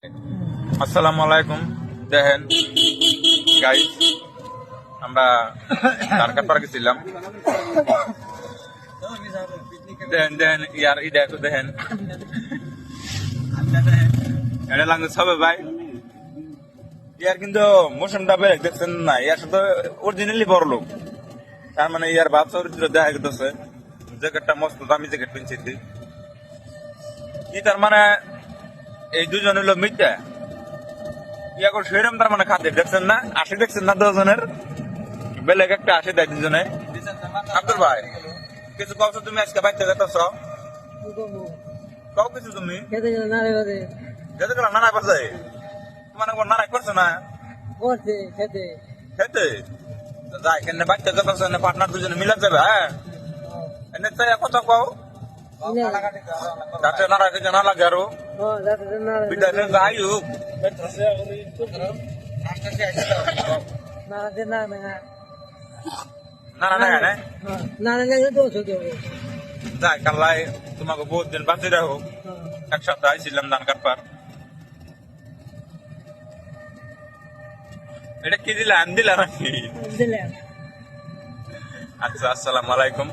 আসসালামু আলাইকুম। দেখেন গাইস, আমরা ধানকাট পার্কে ছিলাম। দেখেন দেখেন ইয়ার ই দেখো, দেখেন এটা লাগছে সবে ভাই। ইয়ার কিন্তু মৌসুমটা বেড়ে দেখছেন না, ইয়ার শুধু অরিজিনালি বড় লোক। তার মানে ইয়ার ভাব চরিত্র দেখা গেছে। জ্যাকেটটা মস্ত দামি জ্যাকেট কিনছি। ই তার মানে এই দুজন হলো মিথ্যা ইয়া করে সেরম, তার মানে খাদ্য দেখছেন না, আশি দেখছেন না, দুজনের বেলেগ একটা আশি দেয় দুজনে। আব্দুল ভাই কিছু কবছো তুমি আজকে বাইতে যেতেছ, কও কিছু তুমি যেতে গেল নানা পাশে তোমার নানা করছো না খেতে যাই এখানে বাইতে যেতেছ, পার্টনার দুজনে মিলে যাবে। হ্যাঁ এনে চাই কথা কও যাতে নারা কিছু না লাগে আরো বিদ্যালয়ে যাই হোক যাই কাল্লাই তোমাকে বহুত দিন বাঁচি রাখো। এক সপ্তাহ আইছিলাম ধান কাটবার। এটা কি দিলাম দিলাম নাকি? আচ্ছা, আসসালামু আলাইকুম।